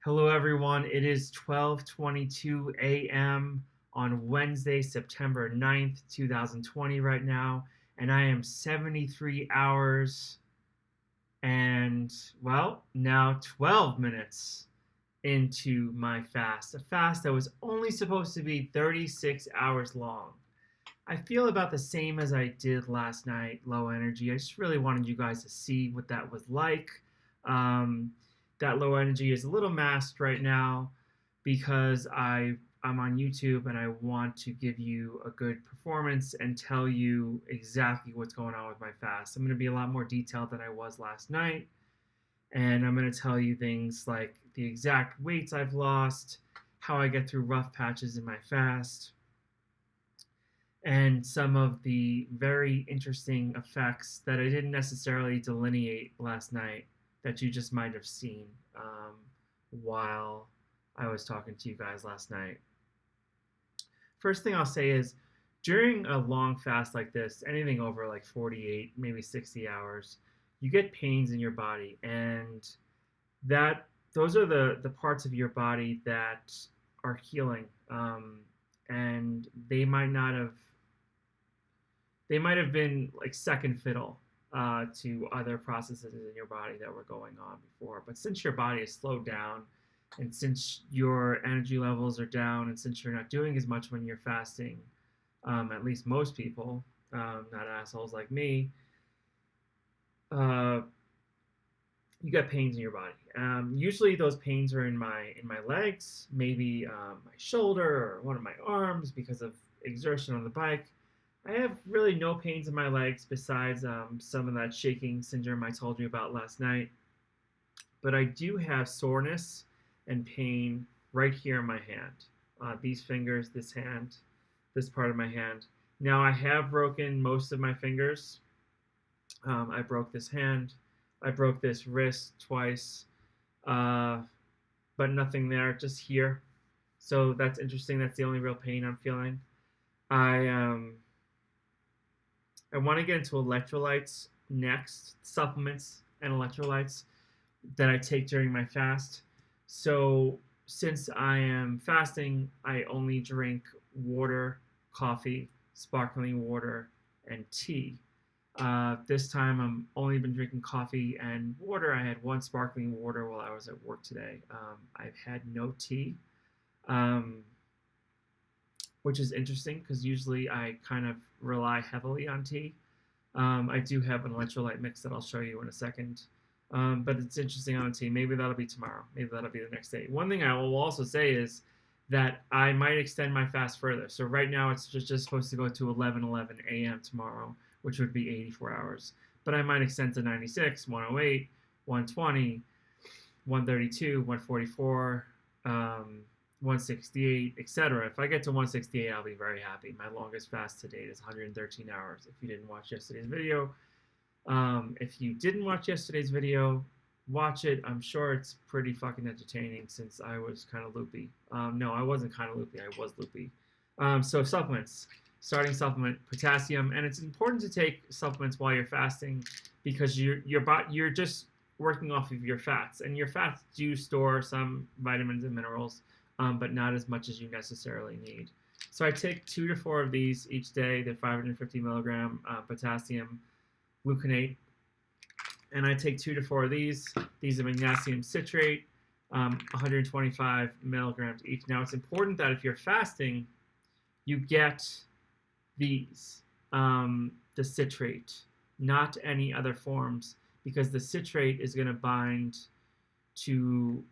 Hello, everyone. It is 12:22 a.m. on Wednesday, September 9th, 2020 right now, and I am 73 hours and, well, now 12 minutes into my fast. A fast that was only supposed to be 36 hours long. I feel about the same as I did last night, low energy. I just really wanted you guys to see what that was like. Um, that low energy is a little masked right now because I'm on YouTube and I want to give you a good performance and tell you exactly what's going on with my fast. I'm going to be a lot more detailed than I was last night, and I'm going to tell you things like the exact weights I've lost, how I get through rough patches in my fast, and some of the very interesting effects that I didn't necessarily delineate last night that you just might have seen while I was talking to you guys last night. First thing I'll say is during a long fast like this, anything over like 48, maybe 60 hours, you get pains in your body, and those are the parts of your body that are healing, and they might have been like second fiddle to other processes in your body that were going on before. But since your body is slowed down, and since your energy levels are down, and since you're not doing as much when you're fasting, at least most people, not assholes like me, uh, you get pains in your body. Usually those pains are in my legs, maybe my shoulder or one of my arms because of exertion on the bike. I have really no pains in my legs besides some of that shaking syndrome I told you about last night. But I do have soreness and pain right here in my hand. These fingers, this hand, this part of my hand. Now I have broken most of my fingers. I broke this hand. I broke this wrist twice, but nothing there, just here. So that's interesting. That's the only real pain I'm feeling. I want to get into electrolytes next, supplements and electrolytes that I take during my fast. So since I am fasting, I only drink water, coffee, sparkling water, and tea. This time I'm only been drinking coffee and water. I had one sparkling water while I was at work today. I've had no tea, which is interesting because usually I kind of rely heavily on tea. I do have an electrolyte mix that I'll show you in a second. But it's interesting on the tea. Maybe that'll be tomorrow. Maybe that'll be the next day. One thing I will also say is that I might extend my fast further. So right now it's just supposed to go to 11:11 a.m. tomorrow, which would be 84 hours. But I might extend to 96, 108, 120, 132, 144, 168, etc. If I get to 168, I'll be very happy. My longest fast to date is 113 hours. If you didn't watch yesterday's video, if you didn't watch yesterday's video, watch it. I'm sure it's pretty fucking entertaining since I was kind of loopy. No, I wasn't kind of loopy. I was loopy. So supplements. Starting supplement, potassium, and it's important to take supplements while you're fasting because you're just working off of your fats, and your fats do store some vitamins and minerals, but not as much as you necessarily need. So I take 2 to 4 of these each day. They're 550 milligram potassium gluconate, and I take 2 to 4 of these. These are magnesium citrate, 125 milligrams each. Now it's important that if you're fasting, you get these, the citrate, not any other forms, because the citrate is going to bind to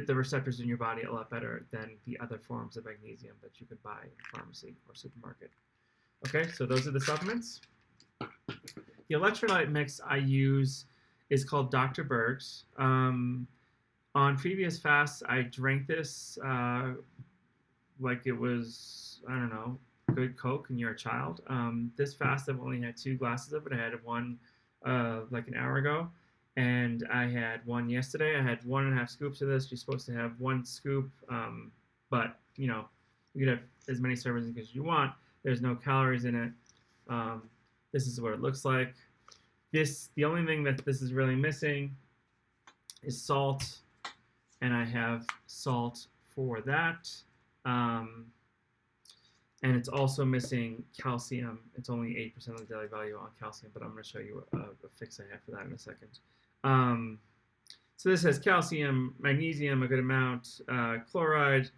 the receptors in your body a lot better than the other forms of magnesium that you could buy in the pharmacy or supermarket. Okay, so those are the supplements. The electrolyte mix I use is called Dr. Berg's. On previous fasts, I drank this like it was, I don't know, good Coke and you're a child. This fast, I've only had 2 glasses of it. I had one like an hour ago, and I had one yesterday. I had 1.5 scoops of this. You're supposed to have 1 scoop, but you know, you can have as many servings as you want. There's no calories in it. This is what it looks like. The only thing that this is really missing is salt, and I have salt for that. And it's also missing calcium. It's only 8% of the daily value on calcium, but I'm going to show you a fix I have for that in a second. So this has calcium, magnesium, a good amount, chloride,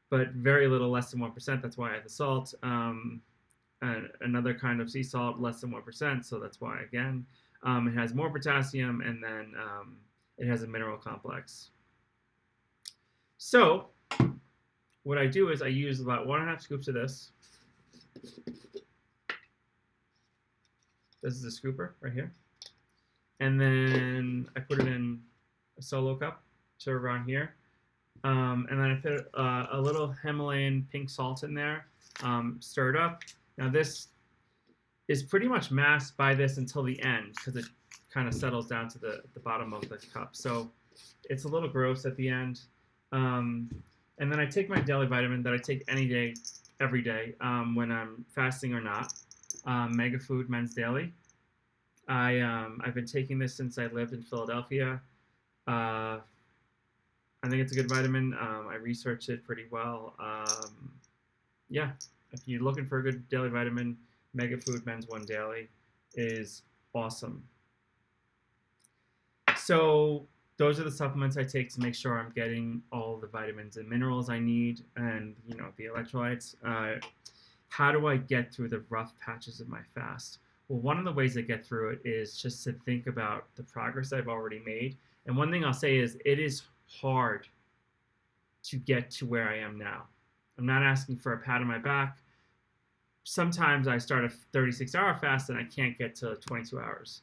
but very little, less than 1%. That's why I have the salt. Another kind of sea salt, less than 1%. So that's why, again, it has more potassium, and then it has a mineral complex. So what I do is I use about 1.5 scoops of this. This is a scooper right here. And then I put it in a solo cup, so around here. And then I put a little Himalayan pink salt in there, stir it up. Now this is pretty much masked by this until the end because it kind of settles down to the bottom of the cup. So it's a little gross at the end. And then I take my daily vitamin that I take any day, every day, when I'm fasting or not. Mega Food Men's Daily. I've been taking this since I lived in Philadelphia. I think it's a good vitamin. I researched it pretty well. Yeah, if you're looking for a good daily vitamin, Mega Food Men's One Daily is awesome. So those are the supplements I take to make sure I'm getting all the vitamins and minerals I need, and the electrolytes. How do I get through the rough patches of my fast? Well, one of the ways I get through it is just to think about the progress I've already made. And one thing I'll say is it is hard to get to where I am now. I'm not asking for a pat on my back. Sometimes I start a 36-hour fast and I can't get to 22 hours.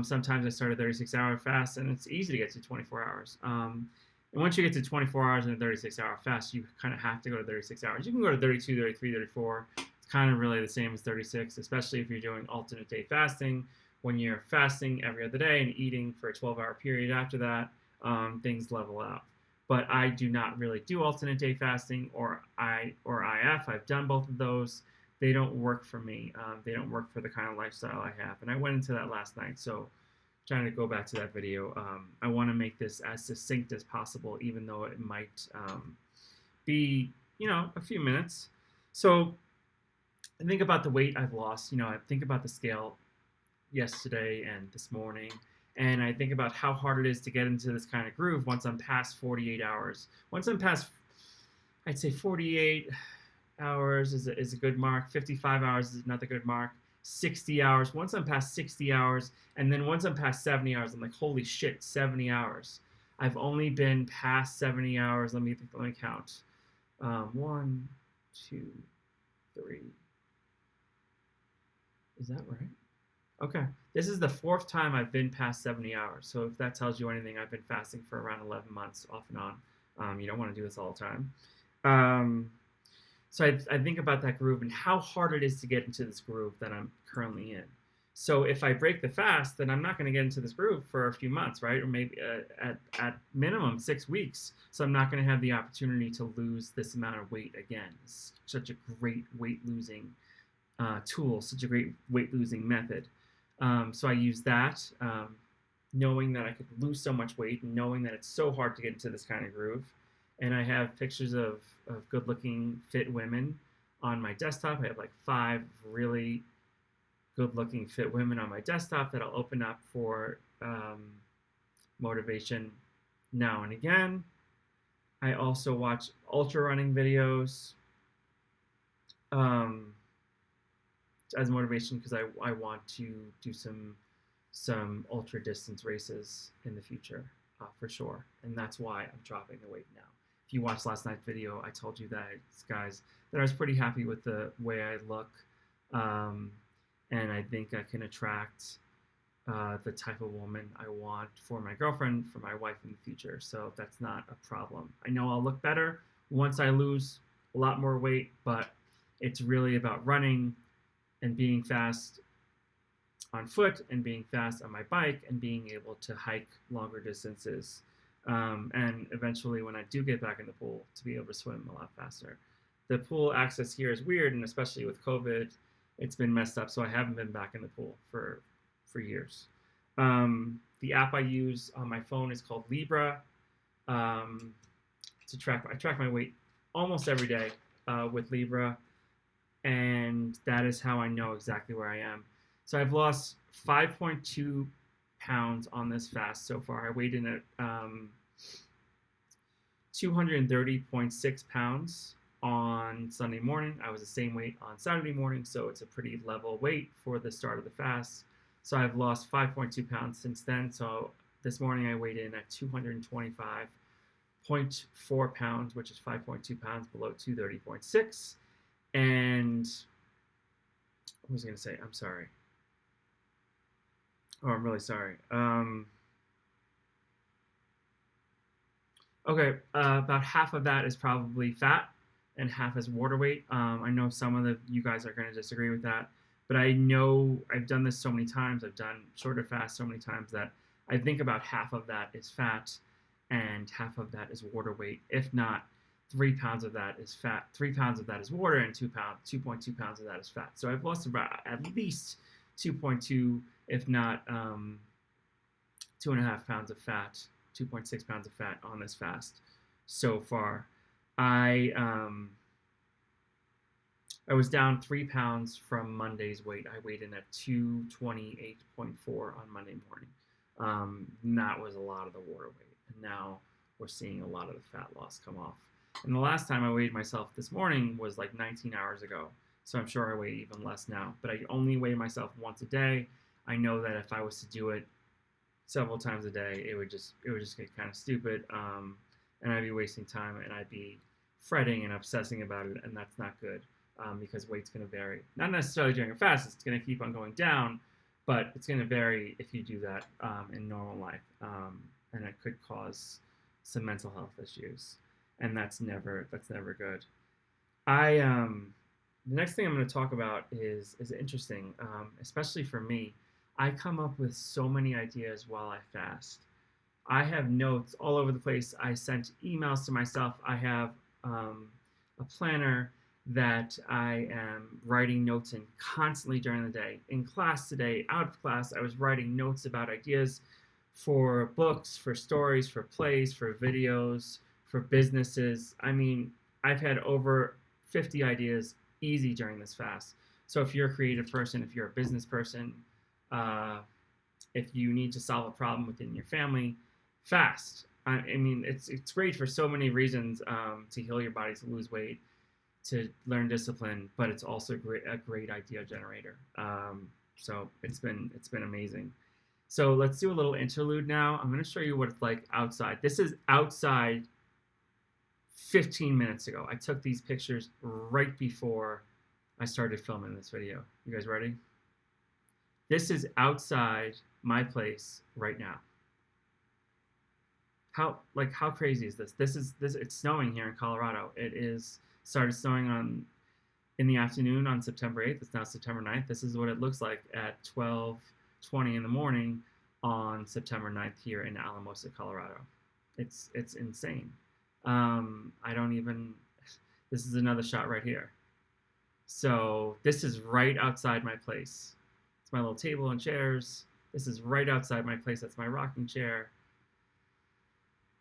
Sometimes I start a 36-hour fast and it's easy to get to 24 hours. And once you get to 24 hours in a 36-hour fast, you kind of have to go to 36 hours. You can go to 32, 33, 34. It's kind of really the same as 36, especially if you're doing alternate day fasting. When you're fasting every other day and eating for a 12-hour period after that, things level out. But I do not really do alternate day fasting or IF. I've done both of those. They don't work for me. They don't work for the kind of lifestyle I have. And I went into that last night. So trying to go back to that video, I want to make this as succinct as possible, even though it might be, a few minutes. So I think about the weight I've lost. I think about the scale yesterday and this morning. And I think about how hard it is to get into this kind of groove once I'm past 48 hours. Once I'm past, I'd say 48 hours is a good mark. 55 hours is another good mark. 60 hours. Once I'm past 60 hours, and then once I'm past 70 hours, I'm like, holy shit, 70 hours. I've only been past 70 hours. Let me count. 1, 2, 3. Is that right? Okay. This is the 4th time I've been past 70 hours. So if that tells you anything, I've been fasting for around 11 months off and on. You don't want to do this all the time. So I think about that groove and how hard it is to get into this groove that I'm currently in. So if I break the fast, then I'm not going to get into this groove for a few months, right? Or maybe at minimum 6 weeks. So I'm not going to have the opportunity to lose this amount of weight again. It's such a great weight losing tool, such a great weight losing method. So I use that, knowing that I could lose so much weight and knowing that it's so hard to get into this kind of groove. And I have pictures of good-looking, fit women on my desktop. I have like 5 really good-looking, fit women on my desktop that I'll open up for motivation now and again. I also watch ultra running videos as motivation because I want to do some ultra distance races in the future for sure. And that's why I'm dropping the weight now. If you watched last night's video, I told you that, guys, that I was pretty happy with the way I look, and I think I can attract the type of woman I want for my girlfriend, for my wife in the future. So that's not a problem. I know I'll look better once I lose a lot more weight, but it's really about running and being fast on foot and being fast on my bike and being able to hike longer distances. And eventually, when I do get back in the pool, to be able to swim a lot faster. The pool access here is weird, and especially with COVID, it's been messed up, so I haven't been back in the pool for for years. The app I use on my phone is called Libra. I track my weight almost every day with Libra, and that is how I know exactly where I am. So I've lost 5.2 pounds on this fast so far. I weighed in at 230.6 pounds on Sunday morning. I was the same weight on Saturday morning, so it's a pretty level weight for the start of the fast. So I've lost 5.2 pounds since then. So this morning I weighed in at 225.4 pounds, which is 5.2 pounds below 230.6. And what was I going to say? I'm sorry. Oh, I'm really sorry. Okay, about half of that is probably fat and half is water weight. I know some of you guys are going to disagree with that, but I know I've done this so many times. I've done shorter fasts so many times that I think about half of that is fat and half of that is water weight. If not, 3 pounds of that is fat, 3 pounds of that is water, and 2.2 pounds of that is fat. So I've lost about at least 2.2, if not 2.5 pounds of fat, 2.6 pounds of fat on this fast so far. I was down 3 pounds from Monday's weight. I weighed in at 228.4 on Monday morning. And that was a lot of the water weight. And now we're seeing a lot of the fat loss come off. And the last time I weighed myself this morning was like 19 hours ago. So I'm sure I weigh even less now. But I only weigh myself once a day. I know that if I was to do it several times a day, it would just get kind of stupid. And I'd be wasting time and I'd be fretting and obsessing about it. And that's not good because weight's going to vary. Not necessarily during a fast. It's going to keep on going down. But it's going to vary if you do that in normal life. And it could cause some mental health issues. And that's never good. The next thing I'm going to talk about is interesting, especially for me. I come up with so many ideas while I fast. I have notes all over the place. I sent emails to myself. I have a planner that I am writing notes in constantly during the day. In class today, out of class, I was writing notes about ideas for books, for stories, for plays, for videos, for businesses. I mean, I've had over 50 ideas easy during this fast. So if you're a creative person, if you're a business person, if you need to solve a problem within your family, fast. I mean, it's great for so many reasons, to heal your body, to lose weight, to learn discipline, but it's also a great idea generator. So it's been amazing. So let's do a little interlude now. I'm going to show you what it's like outside. This is outside 15 minutes ago. I took these pictures right before I started filming this video. You guys ready? This is outside my place right now. How crazy is this? It's snowing here in Colorado. It started snowing in the afternoon on September 8th. It's now September 9th. This is what it looks like at 12:20 in the morning on September 9th here in Alamosa, Colorado. It's insane. This is another shot right here. So this is right outside my place. It's my little table and chairs. This is right outside my place. That's my rocking chair.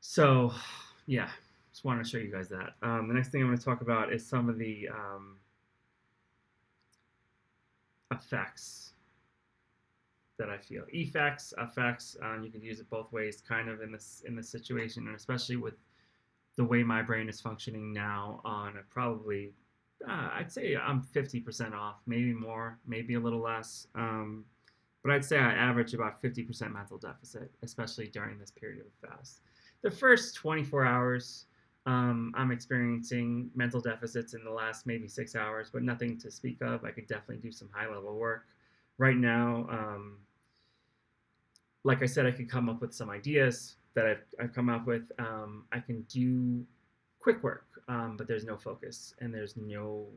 So yeah, just wanted to show you guys that. The next thing I'm going to talk about is some of the effects that I feel. Effects. You can use it both ways, kind of in this situation, and especially with the way my brain is functioning now. On a probably, I'd say I'm 50% off, maybe more, maybe a little less. But I'd say I average about 50% mental deficit, especially during this period of fast. The first 24 hours, I'm experiencing mental deficits in the last maybe 6 hours, but nothing to speak of. I could definitely do some high-level work. Right now, like I said, I could come up with some ideas that I've come up with. I can do quick work, but there's no focus and there's no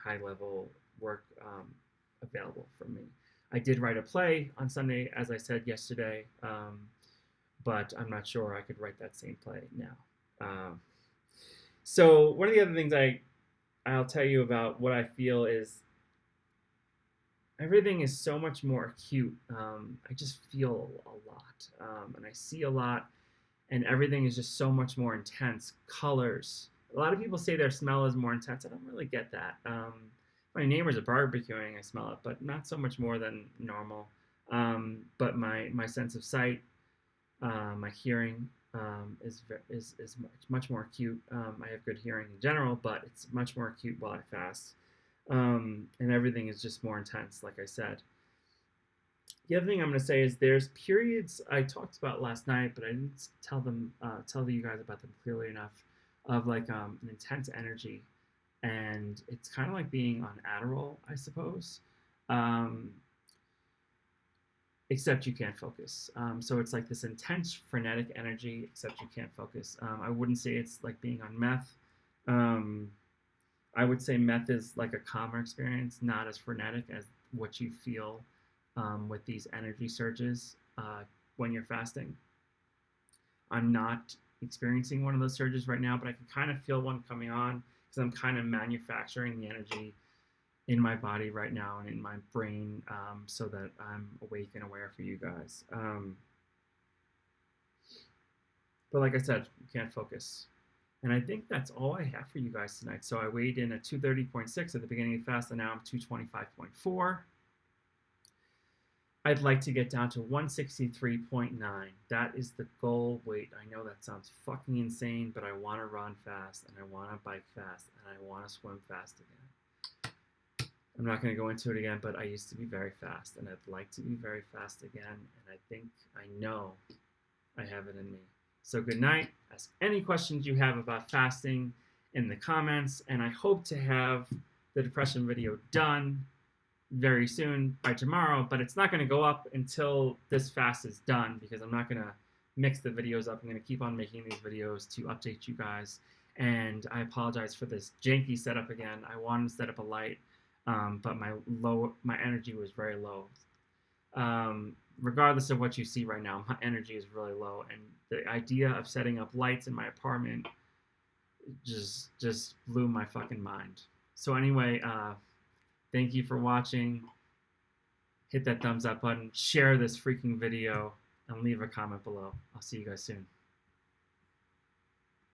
high-level work available for me. I did write a play on Sunday, as I said yesterday, but I'm not sure I could write that same play now. So one of the other things I'll tell you about what I feel is everything is so much more acute. I just feel a lot, and I see a lot, and everything is just so much more intense. Colors. A lot of people say their smell is more intense. I don't really get that. My neighbors are barbecuing, I smell it, but not so much more than normal. But my sense of sight, my hearing is much more acute. I have good hearing in general, but it's much more acute while I fast. And everything is just more intense, like I said. The other thing I'm going to say is there's periods I talked about last night, but I didn't tell you guys about them clearly enough, of like an intense energy, and it's kind of like being on Adderall, I suppose. Um, Except you can't focus. So it's like this intense, frenetic energy, except you can't focus. I wouldn't say it's like being on meth. Um, I would say meth is like a calmer experience, not as frenetic as what you feel with these energy surges when you're fasting. I'm not experiencing one of those surges right now, but I can kind of feel one coming on because I'm kind of manufacturing the energy in my body right now and in my brain, so that I'm awake and aware for you guys. But like I said, you can't focus. And I think that's all I have for you guys tonight. So I weighed in at 230.6 at the beginning of the fast, and now I'm 225.4. I'd like to get down to 163.9. That is the goal weight. I know that sounds fucking insane, but I want to run fast, and I want to bike fast, and I want to swim fast again. I'm not going to go into it again, but I used to be very fast, and I'd like to be very fast again, and I know I have it in me. So good night. Ask any questions you have about fasting in the comments, and I hope to have the depression video done very soon by tomorrow, but it's not going to go up until this fast is done because I'm not going to mix the videos up. I'm going to keep on making these videos to update you guys, and I apologize for this janky setup again. I wanted to set up a light, but my energy was very low. Regardless of what you see right now, my energy is really low, and the idea of setting up lights in my apartment just blew my fucking mind. So anyway, thank you for watching. Hit that thumbs up button, share this freaking video, and leave a comment below. I'll see you guys soon.